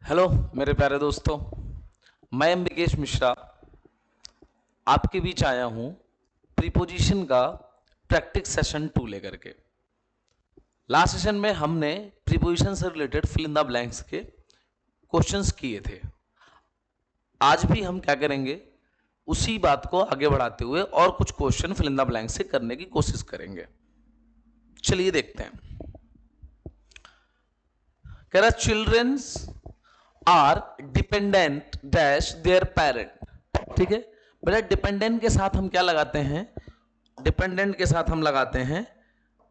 Hello मेरे प्यारे दोस्तों, मैं अम्बिकेश मिश्रा आपके बीच आया हूँ प्रीपोजिशन का प्रैक्टिस सेशन 2 लेकर के। लास्ट सेशन में हमने प्रीपोजिशन से related fill in the blanks के क्वेश्चंस किए थे। आज भी हम क्या करेंगे, उसी बात को आगे बढ़ाते हुए और कुछ question fill in the blanks से करने की कोशिश करेंगे। चलिए देखते हैं। कह रहा childrens are dependent dash their parent. ठीक है बेटा, डिपेंडेंट के साथ हम क्या लगाते हैं, डिपेंडेंट के साथ हम लगाते हैं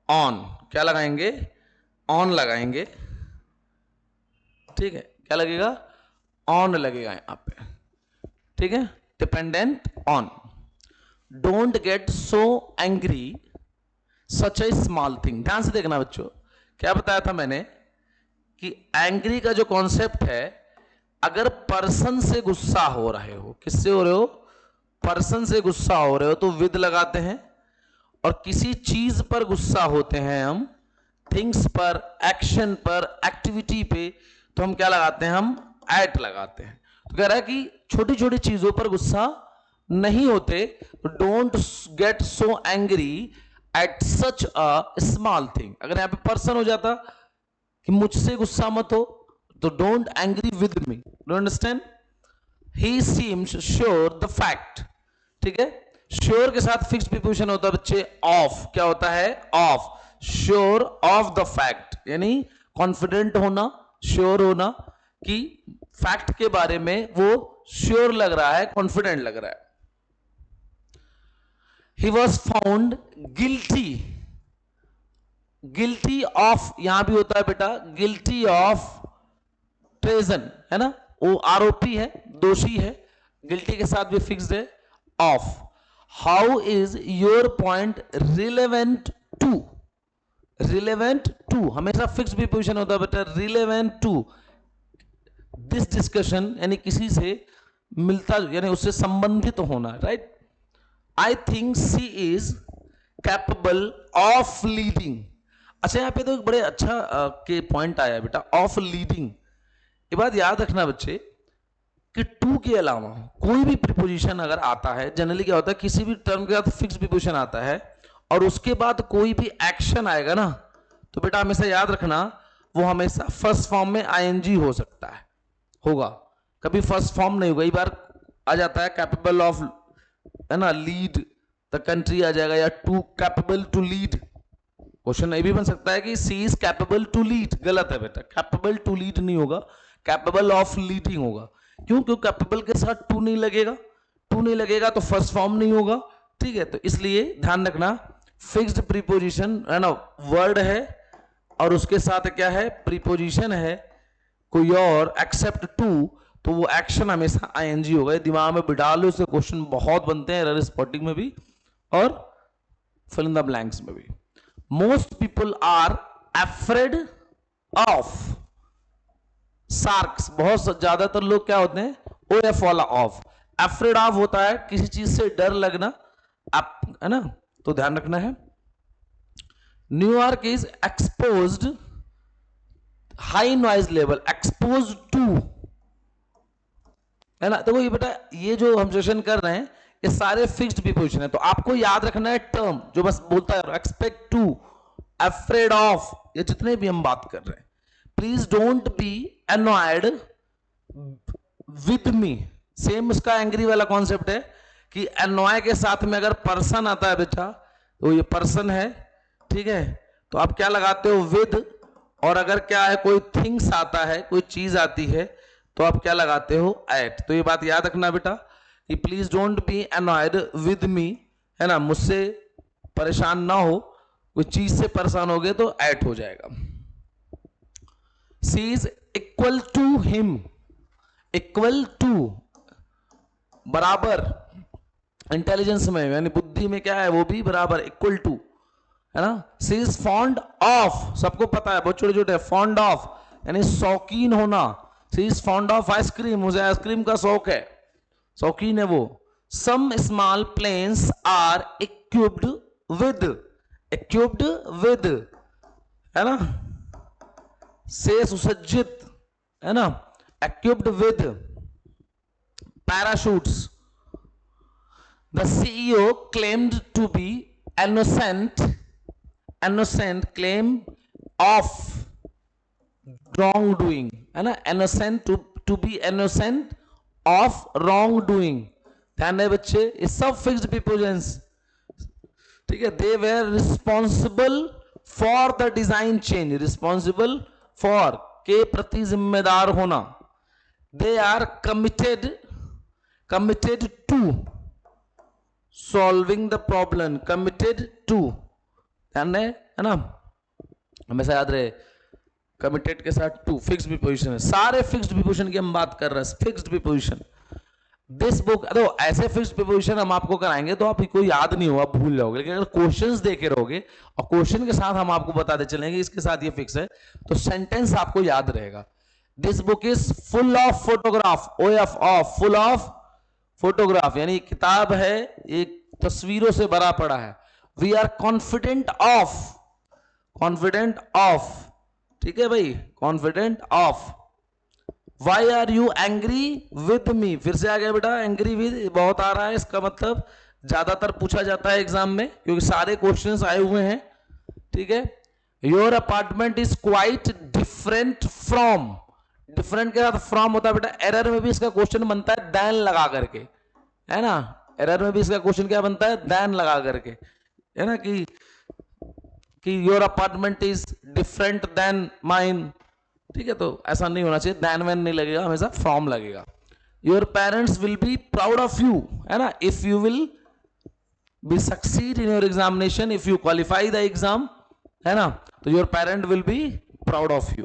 ऑन। क्या लगाएंगे? ऑन लगाएंगे। ठीक है, क्या लगेगा? ऑन लगेगा यहां पे। ठीक है, dependent on. Don't get so angry such A small thing. ध्यान से देखना बच्चों, क्या बताया था मैंने कि एंग्री का जो कॉन्सेप्ट है, अगर पर्सन से गुस्सा हो रहे हो, किससे हो रहे हो? पर्सन से गुस्सा हो रहे हो तो विद लगाते हैं, और किसी चीज पर गुस्सा होते हैं हम, थिंग्स पर, एक्शन पर, एक्टिविटी पे, तो हम क्या लगाते हैं? हम एट लगाते हैं। तो कह रहा है कि छोटी छोटी चीजों पर गुस्सा नहीं होते, don't get so angry at such a small thing. अगर यहां पे पर्सन हो जाता कि मुझसे गुस्सा मत हो, तो don't angry with me. Do understand? He seems sure the fact. ठीक है, श्योर के साथ फिक्स्ड प्रीपोजिशन होता है बच्चे ऑफ। क्या होता है? Of. Sure of the fact, यानी कॉन्फिडेंट होना, श्योर होना कि फैक्ट के बारे में वो श्योर लग रहा है, कॉन्फिडेंट लग रहा है। He was found guilty. Guilty of यहां भी होता है बेटा, गिल्टी ऑफ ट्रेजन, है ना, वो आरोपी है, दोषी है। गिल्टी के साथ भी फिक्स्ड है of. How is your point relevant to? Relevant to हमेशा फिक्स प्रीपोजिशन होता है बेटा, रिलेवेंट टू दिस डिस्कशन, यानी किसी से मिलता, यानी उससे संबंधित होना, right? I think she is capable of leading. अच्छा, यहां पे तो एक बड़े अच्छा के पॉइंट आया बेटा, ऑफ लीडिंग। ये बात याद रखना बच्चे कि टू के अलावा कोई भी प्रीपोजिशन अगर आता है, जनरली क्या होता है, किसी भी टर्म के साथ फिक्स प्रीपोजिशन आता है और उसके बाद कोई भी एक्शन आएगा ना, तो बेटा हमेशा याद रखना वो हमेशा फर्स्ट फॉर्म में आईएनजी हो सकता है, होगा, कभी फर्स्ट फॉर्म नहीं होगा। कई बार आ जाता है कैपेबल ऑफ, है ना, लीड द कंट्री आ जाएगा, या to capable to lead. Question ये भी बन सकता है कि she is capable to lead. गलत है बेटा, कैपेबल टू लीड नहीं होगा, कैपेबल ऑफ लीडिंग होगा। क्यों? क्यों कैपेबल के साथ टू नहीं लगेगा, टू नहीं लगेगा तो फर्स्ट फॉर्म नहीं होगा। ठीक है, तो इसलिए ध्यान रखना, फिक्स्ड प्रीपोजिशन है ना, वर्ड है और उसके साथ क्या है? प्रीपोजिशन है कोई और एक्सेप्ट टू, तो वो एक्शन हमेशा आईएनजी होगा। दिमाग में बिठा लो, उससे क्वेश्चन बहुत बनते हैं, एरर स्पॉटिंग में भी और फिल इन द ब्लैंक्स में भी। Most people are afraid of sharks. बहुत ज्यादातर लोग क्या होते हैं? ओ एफ वाला ऑफ। अफ्रेड ऑफ होता है किसी चीज से डर लगना, है ना, तो ध्यान रखना है। New York is exposed high noise level, expose to, है ना। तो ये बेटा, ये जो हम सेशन कर रहे हैं ये सारे फिक्स्ड प्रीपोजिशन है, तो आपको याद रखना है टर्म जो बस बोलता है एक्सपेक्ट टू, अफ्रेड ऑफ, ये जितने भी हम बात कर रहे हैं। Please don't be annoyed with me। Same उसका एंग्री वाला कॉन्सेप्ट है कि annoy के साथ में अगर पर्सन आता है बेटा, तो ये पर्सन है, ठीक है, तो आप क्या लगाते हो? विद। और अगर क्या है, कोई थिंग्स आता है, कोई चीज आती है, तो आप क्या लगाते हो? एट। तो ये बात याद रखना बेटा कि please don't be annoyed with me, है ना, मुझसे परेशान ना हो, कोई चीज से परेशान हो गए तो एट हो जाएगा। C is equal to him. Equal to बराबर, इंटेलिजेंस में यानी बुद्धि में क्या है, वो भी बराबर, इक्वल टू, है ना। सी इज फॉन्ड ऑफ, सबको पता है, बहुत छोटे छोटे, फॉन्ड ऑफ यानी शौकीन होना। She is fond of ice cream, मुझे आइसक्रीम का शौक है, शौकीन है वो। Some small planes are equipped with, equipped with, है ना, से सुसज्जित, है ना, equipped with parachutes. The CEO claimed to be innocent claim of wrongdoing, है ना, innocent to be innocent of wrongdoing. ध्यान रहे बच्चे, ये सब फिक्स्ड प्रीपोजिशंस, ठीक है. They were responsible for the design change, responsible for के प्रति जिम्मेदार होना. They are committed to solving the problem, committed to. ध्यान रहे, है ना, हमेशा याद रहे कमिटेड के साथ टू फिक्स्ड प्रीपोजिशन है. सारे फिक्स्ड प्रीपोजिशन की हम बात कर रहे हैं, फिक्स्ड प्रीपोजिशन. दिस बुक, तो ऐसे फिक्स्ड प्रीपोजिशन हम आपको कराएंगे तो आपको याद नहीं होगा, भूल जाओगे. लेकिन अगर क्वेश्चंस देखे रहोगे और क्वेश्चन के साथ हम आपको बताते चलेंगे इसके साथ ये फिक्स है, तो सेंटेंस आपको याद रहेगा. This book is full of photograph, OF of, full of photograph, यानी किताब है एक तस्वीरों से भरा पड़ा है. वी आर कॉन्फिडेंट ऑफ, ठीक है भाई, confident of. Why are you angry with me, फिर से आ गया बेटा, एंग्री विद बहुत आ रहा है. इसका मतलब ज्यादातर पूछा जाता है एग्जाम में क्योंकि सारे क्वेश्चंस आए हुए हैं, ठीक है. Your apartment is quite different from, different के साथ फ्रॉम होता है बेटा. एरर में भी इसका क्वेश्चन बनता है देन लगा करके, है ना. एरर में भी इसका क्वेश्चन क्या बनता है, देन लगा करके, है ना, कि your apartment is different then mine, ठीक है. तो ऐसा नहीं होना चाहिए, देन वैन नहीं लगेगा, हमेशा फ्रॉम लगेगा. Your parents will be proud of you, है ना, if you will be succeed in your examination, if you qualify the exam, है ना, तो your parent will be proud of you,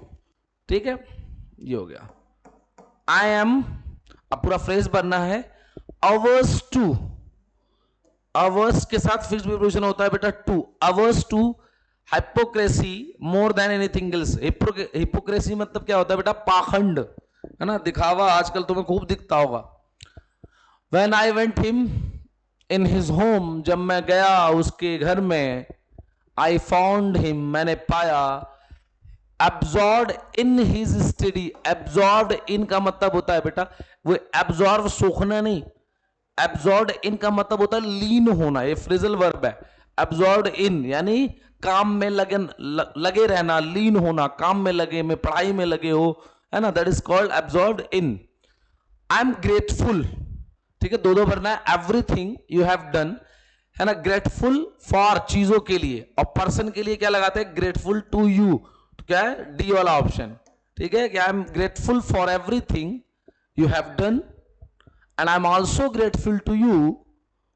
ठीक है. ये हो गया. आई एम, अब पूरा फ्रेज बनना है. अवर्स टू, अवर्स के साथ फिक्स्ड प्रीपोजिशन होता है बेटा to. Averse to hypocrisy more than anything else. Hypocrisy मतलब क्या होता है बेटा, पाखंड, है ना, दिखावा. आजकल तुम्हें खूब दिखता होगा. When I went him in his home, जब मैं गया उसके घर में. आई फाउंड हिम, मैंने पाया. Absorb in his study, absorb in का मतलब होता है बेटा, वो एब्जॉर्ब सोखना नहीं. एब्जॉर्ब इन का मतलब होता है लीन होना, ये फ्रेजल वर्ब है. एब्जॉर्ब इन यानी काम में लगे रहना, लीन होना, काम में लगे, में पढ़ाई में लगे हो, है ना, that is called absorb in. I am grateful, ठीक है, दो भरना है. एवरीथिंग यू हैव डन, है ना, ग्रेटफुल फॉर चीजों के लिए, और पर्सन के लिए क्या लगाते हैं, ग्रेटफुल टू यू. तो क्या है, डी वाला ऑप्शन, ठीक है, कि I am grateful for everything you have done and I am also grateful to you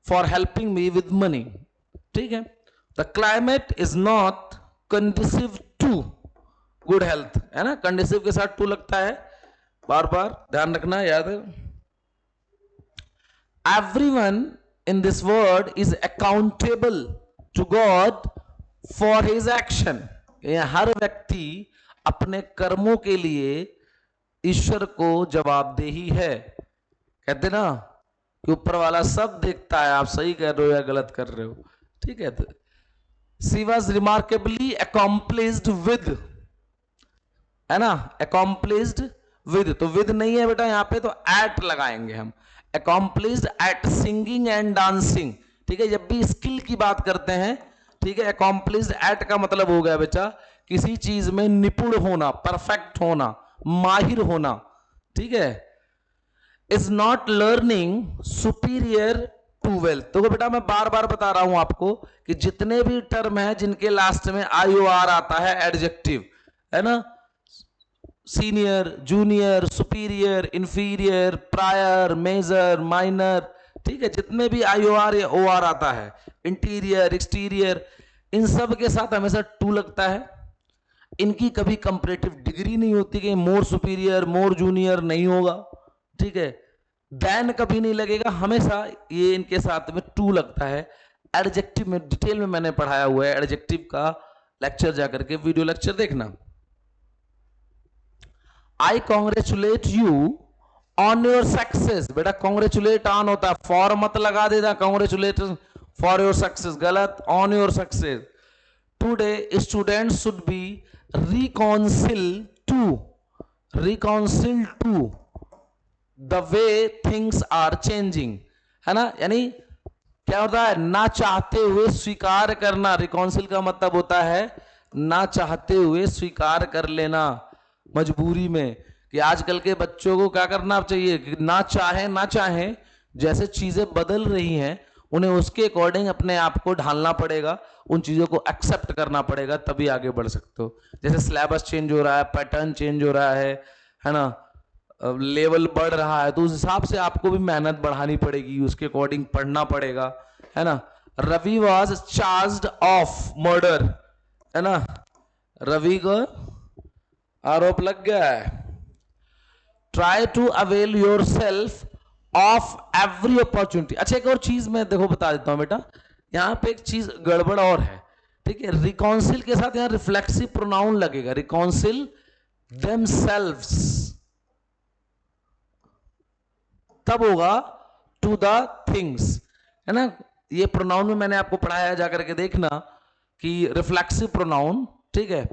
for helping me with money, ठीक है. The climate is not conducive to good health, है ना, कंडीसिव के साथ टू लगता है, बार बार ध्यान रखना, याद है. Everyone in this world is accountable to God for his action. हर व्यक्ति अपने कर्मों के लिए ईश्वर को जवाबदेही है. कहते ना कि ऊपर वाला सब देखता है, आप सही कर रहे हो या गलत कर रहे हो, ठीक है. शी वॉज रिमार्केबली अकॉम्प्लिस्ड विद, है ना, अकॉम्प्लिस्ड विद, तो विद नहीं है बेटा यहां पे, तो एट लगाएंगे हम. अकॉम्प्लिस्ड एट सिंगिंग एंड डांसिंग, ठीक है. जब भी स्किल की बात करते हैं, ठीक है, अकॉम्प्लिस्ड एट का मतलब हो गया बेटा किसी चीज में निपुण होना, परफेक्ट होना, माहिर होना, ठीक है. Is not learning superior to wealth. तो बेटा मैं बार बार बता रहा हूं आपको कि जितने भी टर्म है जिनके लास्ट में IOR आता है, एडजेक्टिव, है ना, senior, junior, superior, inferior, prior, major, minor, ठीक है, जितने भी IOR या OR आता है, इंटीरियर, एक्सटीरियर, इन सब के साथ हमेशा टू लगता है. इनकी कभी कंपैरेटिव डिग्री नहीं होती कि मोर सुपीरियर, मोर जूनियर नहीं होगा, ठीक है. देन कभी नहीं लगेगा, हमेशा ये इनके साथ में टू लगता है. एडजेक्टिव में डिटेल में मैंने पढ़ाया हुआ है, एडजेक्टिव का लेक्चर जाकर के वीडियो लेक्चर देखना. I congratulate you on your success. बेटा कॉन्ग्रेचुलेट ऑन होता है, फॉर मत लगा देना, कॉन्ग्रेचुलेट फॉर योर सक्सेस, गलत, on your success. Today students should be reconcile to, reconcile to the way things are changing, है ना, यानी क्या होता है, ना चाहते हुए स्वीकार करना। रिकॉन्सिल का मतलब होता है ना चाहते हुए स्वीकार कर लेना मजबूरी में। कि आजकल के बच्चों को क्या करना चाहिए कि ना चाहे जैसे चीजें बदल रही हैं उन्हें उसके अकॉर्डिंग अपने आप को ढालना पड़ेगा, उन चीजों को एक्सेप्ट करना पड़ेगा, तभी आगे बढ़ सकते हो। जैसे सिलेबस चेंज हो रहा है, पैटर्न चेंज हो रहा है ना, लेवल बढ़ रहा है, तो उस हिसाब से आपको भी मेहनत बढ़ानी पड़ेगी, उसके अकॉर्डिंग पढ़ना पड़ेगा, है ना। Ravi was charged of murder, है ना, रवि को आरोप लग गया है। Try to avail yourself of every opportunity. अच्छा, एक और चीज मैं देखो बता देता हूं बेटा, यहां पे एक चीज गड़बड़ और है, ठीक है। रिकॉन्सिल के साथ यहां रिफ्लेक्सिव प्रोनाउन लगेगा, रिकॉन्सिल देमसेल्व्स, तब होगा टू द थिंग्स, है ना। ये प्रोनाउन में मैंने आपको पढ़ाया, जाकर के देखना कि रिफ्लेक्सिव प्रोनाउन, ठीक है,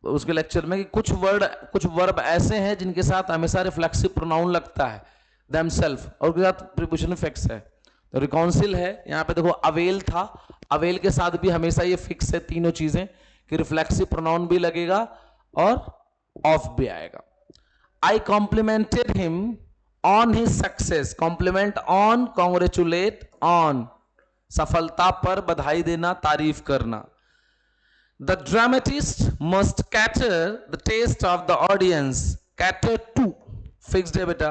उसके लेक्चर में, कि कुछ वर्ब ऐसे हैं जिनके साथ हमेशा रिफ्लेक्सिव प्रोनाउन लगता है, देमसेल्फ, और उसके साथ प्रीपोजिशन फिक्स है। तो रिकॉन्सिल है, यहां पे देखो अवेल था, अवेल के साथ भी हमेशा ये फिक्स है तीनों चीजें, कि रिफ्लेक्सिव प्रोनाउन भी लगेगा और ऑफ भी आएगा। I complimented him on his success, compliment on, congratulate on, सफलता पर बधाई देना, तारीफ करना। The dramatist must cater the taste of the audience, cater to, fixed है बेटा,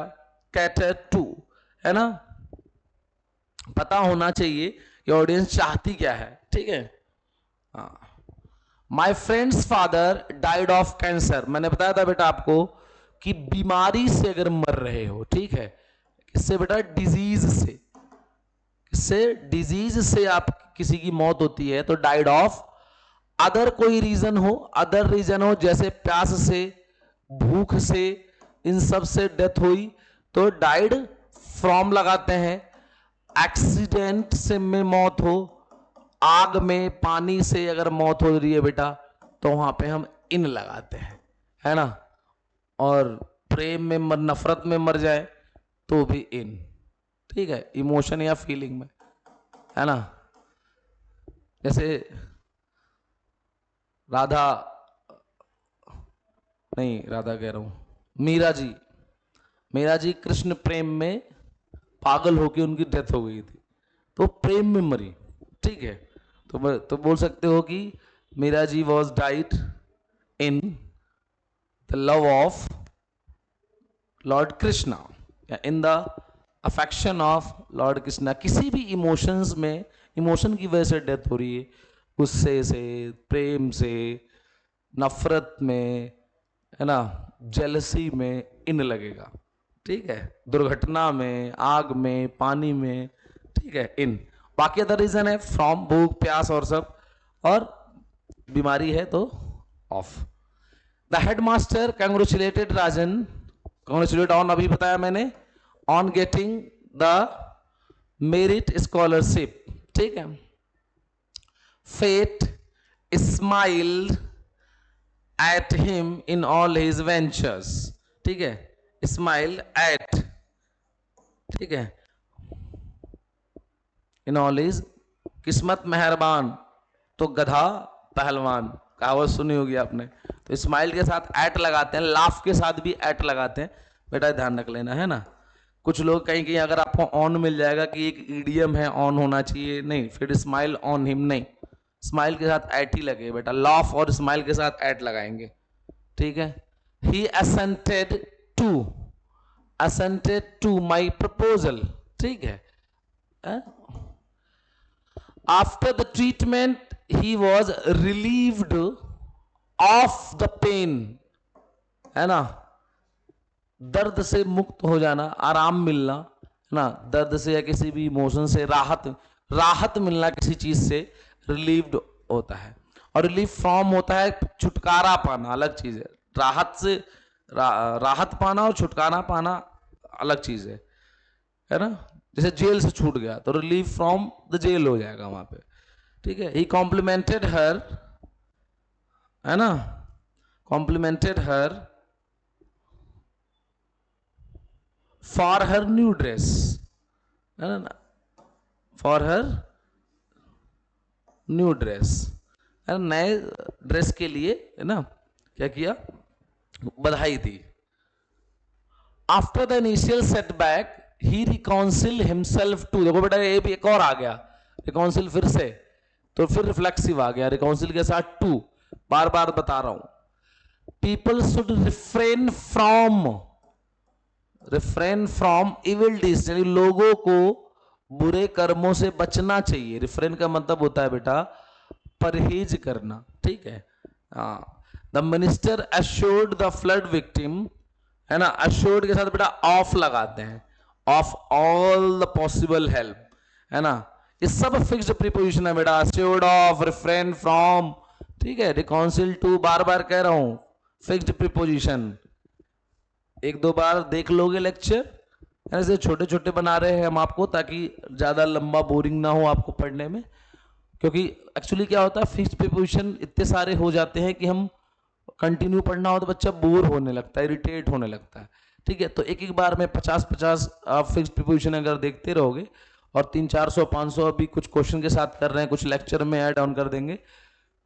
cater to, है ना, पता होना चाहिए कि ऑडियंस चाहती क्या है, ठीक है। My friends father died of cancer, मैंने बताया था बेटा आपको कि बीमारी से अगर मर रहे हो, ठीक है, किससे बेटा, डिजीज से, किससे, डिजीज से आप किसी की मौत होती है तो डाइड ऑफ, अदर कोई रीजन हो, अदर रीजन हो, जैसे प्यास से, भूख से, इन सब से डेथ हुई तो डाइड फ्रॉम लगाते हैं। एक्सीडेंट से में मौत हो, आग में, पानी से अगर मौत हो रही है बेटा तो वहां पे हम इन लगाते हैं, है ना। और प्रेम में नफरत में मर जाए तो भी इन, ठीक है, इमोशन या फीलिंग में, है ना। जैसे राधा कह रहा हूं, मीरा जी कृष्ण प्रेम में पागल होकर उनकी डेथ हो गई थी, तो प्रेम में मरी, ठीक है। तो बोल सकते हो कि Meera ji was died in the love of Lord Krishna, या in the affection of Lord Krishna. किसी भी इमोशंस में, इमोशन की वजह से डेथ हो रही है, गुस्से से, प्रेम से, नफरत में, है ना, जेलसी में इन लगेगा, ठीक है, दुर्घटना में, आग में, पानी में, ठीक है, इन। बाकी अदर रीजन है फ्रॉम, भूख प्यास और सब, और बीमारी है तो of. The headmaster congratulated Rajan, congratulate on अभी बताया मैंने, on getting the merit scholarship, ठीक है। Fate smiled at him in all his ventures, ठीक है, smiled at, ठीक है, in all his, किस्मत मेहरबान तो गधा पहलवान, कहावत सुनी होगी आपने। तो स्माइल के साथ एट लगाते हैं, लाफ के साथ भी एट लगाते हैं, बेटा ध्यान रख लेना, है ना। कुछ लोग कहीं अगर आपको ऑन मिल जाएगा कि एक ईडियम है ऑन होना चाहिए, नहीं, फिर स्माइल ऑन हिम नहीं, स्माइल के साथ एट ही लगे बेटा, लाफ और स्माइल के साथ एट लगाएंगे, ठीक है। He assented to my proposal, ठीक है। After the treatment he was relieved of the pain, है ना, दर्द से मुक्त हो जाना, आराम मिलना, है ना, दर्द से या किसी भी इमोशन से राहत मिलना, किसी चीज से रिलीव्ड होता है। और रिलीव फ्रॉम होता है छुटकारा पाना, अलग चीज है। राहत से राहत पाना और छुटकारा पाना अलग चीज है ना। जैसे जेल से छूट गया तो रिलीव फ्रॉम द जेल हो जाएगा वहां पे, ठीक है। ही कॉम्प्लीमेंटेड हर, है ना, complimented her for her new dress, है ना, फॉर हर न्यू ड्रेस, है ना, नए ड्रेस के लिए, है ना, क्या किया, बधाई दी। After the initial setback he reconcile himself to, देखो बेटा ये भी एक और आ गया, रिकाउंसिल फिर से, तो फिर रिफ्लेक्सिव आ गया, रिकाउंसिल के साथ टू, बार बार बता रहा हूं। People should refrain from evil deeds, यानी लोगों को बुरे कर्मों से बचना चाहिए। रिफ्रेन का मतलब होता है बेटा परहेज करना, ठीक है। The minister assured the flood victim, है ना, एश्योर्ड के साथ बेटा ऑफ लगाते हैं, of all the possible help, है ना, ये सब फिक्स्ड प्रीपोजिशन है बेटा, एश्योर्ड ऑफ, रिफ्रेन फ्रॉम, ठीक है, रिकाउंसिल टू, बार बार कह रहा हूं फिक्स्ड प्रीपोजिशन। एक दो बार देख लोगे लेक्चर, ऐसे छोटे छोटे बना रहे हैं हम आपको ताकि ज्यादा लंबा बोरिंग ना हो आपको पढ़ने में, क्योंकि एक्चुअली क्या होता है फिक्स्ड प्रीपोजिशन इतने सारे हो जाते हैं कि हम कंटिन्यू पढ़ना हो तो बच्चा बोर होने लगता है, इरिटेट होने लगता है, ठीक है। तो एक एक बार में 50-50 आप फिक्स्ड प्रीपोजिशन अगर देखते रहोगे, और 300-400-500 अभी कुछ क्वेश्चन के साथ कर रहे हैं, कुछ लेक्चर में ऐड ऑन कर देंगे,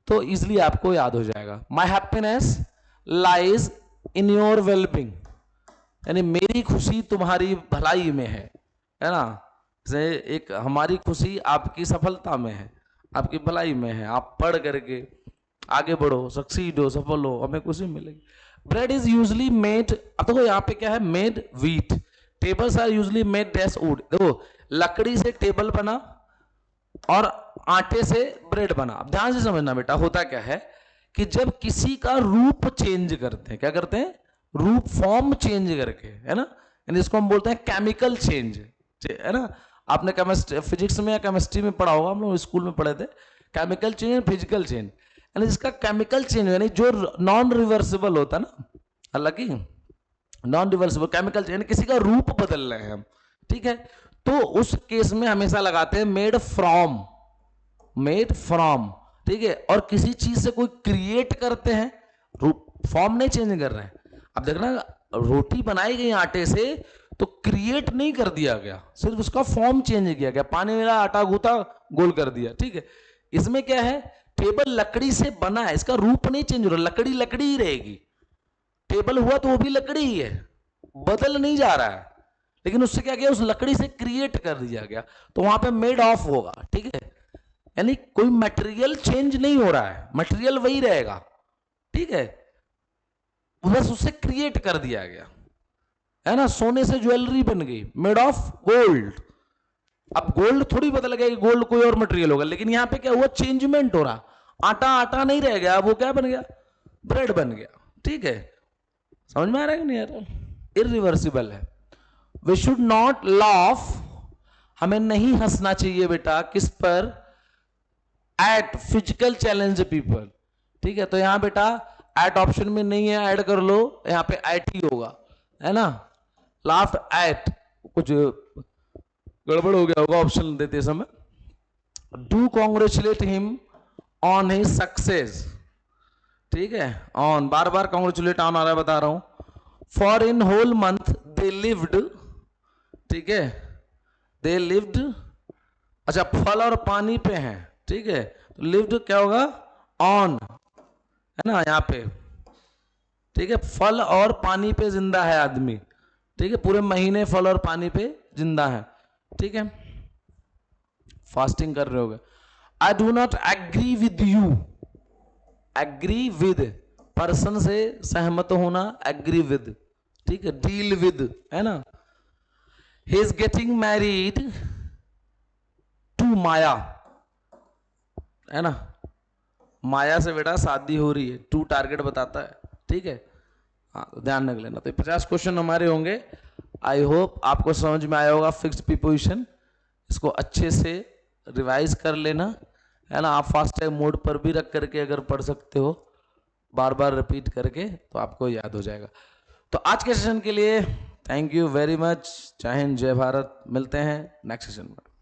तो इजिली आपको याद हो जाएगा। My happiness lies in your wellbeing, यानी मेरी खुशी तुम्हारी भलाई में है ना, जैसे एक हमारी खुशी आपकी सफलता में है, आपकी भलाई में है, आप पढ़ करके आगे बढ़ो, सक्सीड हो, सफल हो, हमें खुशी मिलेगी। ब्रेड इज यूजली मेड, अब देखो यहाँ पे क्या है, made wheat, tables are usually made dash wood, देखो लकड़ी से टेबल बना और आटे से ब्रेड बना। अब ध्यान से समझना बेटा, होता क्या है कि जब किसी का रूप चेंज करते हैं, क्या करते हैं, रूप फॉर्म चेंज करके, है ना, यानी इसको हम बोलते हैं केमिकल चेंज, है ना। आपने केमिस्ट्री फिजिक्स में या केमिस्ट्री में पढ़ा होगा, हम लोग स्कूल में पढ़े थे, केमिकल चेंज, फिजिकल चेंज, यानी जिसका केमिकल चेंज यानी जो नॉन रिवर्सिबल होता है ना, हालांकि नॉन रिवर्सिबल केमिकल चेंज, यानी किसी का रूप बदल रहे हैं हम, ठीक है, तो उस केस में हमेशा लगाते हैं मेड फ्रॉम, ठीक है। और किसी चीज से कोई क्रिएट करते हैं, रूप फॉर्म नहीं चेंज कर रहे हैं। अब देखना, रोटी बनाई गई आटे से तो क्रिएट नहीं कर दिया गया, सिर्फ उसका फॉर्म चेंज किया गया, पानी मिला, आटा गूंथा, गोल कर दिया, ठीक है। इसमें क्या है, टेबल लकड़ी से बना है, इसका रूप नहीं चेंज हो रहा, लकड़ी लकड़ी ही रहेगी, टेबल हुआ तो वो भी लकड़ी ही है, बदल नहीं जा रहा है, लेकिन उससे क्या किया, उस लकड़ी से क्रिएट कर दिया गया, तो वहां पे मेड ऑफ होगा, ठीक है। यानी कोई मटेरियल चेंज नहीं हो रहा है, मटेरियल वही रहेगा, ठीक है, बस उससे क्रिएट कर दिया गया, है ना। सोने से ज्वेलरी बन गई, मेड ऑफ गोल्ड, अब गोल्ड थोड़ी पता लगेगा, गोल्ड कोई और मटेरियल होगा, लेकिन यहां पे क्या हुआ, चेंजमेंट हो रहा, आटा आटा नहीं रह गया, वो क्या बन गया, ब्रेड बन गया, ठीक है। समझ में आ रहा है कि नहीं आ रहा, इरिवर्सिबल है। वी शुड नॉट लाफ, हमें नहीं हंसना चाहिए बेटा, किस पर, एट फिजिकल चैलेंज पीपल, ठीक है। तो यहां बेटा एट ऑप्शन में नहीं है, ऐड कर लो, यहां पे एट ही होगा, है ना, लाफ्ट एट, कुछ गड़बड़ हो गया होगा ऑप्शन देते समय। Do congratulate him on his success, ठीक है, ऑन, बार बार कॉन्ग्रेचुलेट ऑन आ रहा है, बता रहा हूं। For in whole month they lived, ठीक है, दे लिव्ड, अच्छा फल और पानी पे हैं, ठीक है, तो लिव्ड क्या होगा, ऑन, है ना, यहां पे, ठीक है, फल और पानी पे जिंदा है आदमी, ठीक है, पूरे महीने फल और पानी पे जिंदा है, ठीक है, फास्टिंग कर रहे होगे। I do not agree with you, agree with person से सहमत होना, एग्री विद, ठीक है, डील विद, है ना। He is getting married to Maya, है ना, माया से बेटा शादी हो रही है, टू टारगेट बताता है, ठीक है, हाँ तो ध्यान रख लेना। तो 50 क्वेश्चन हमारे होंगे, आई होप आपको समझ में आया होगा फिक्स्ड प्रीपोजिशन, इसको अच्छे से रिवाइज कर लेना, है ना। आप फास्ट टाइम मोड पर भी रख करके अगर पढ़ सकते हो, बार बार रिपीट करके, तो आपको याद हो जाएगा। तो आज के सेशन के लिए थैंक यू वेरी मच, जय हिंद, जय भारत, मिलते हैं नेक्स्ट सेशन में।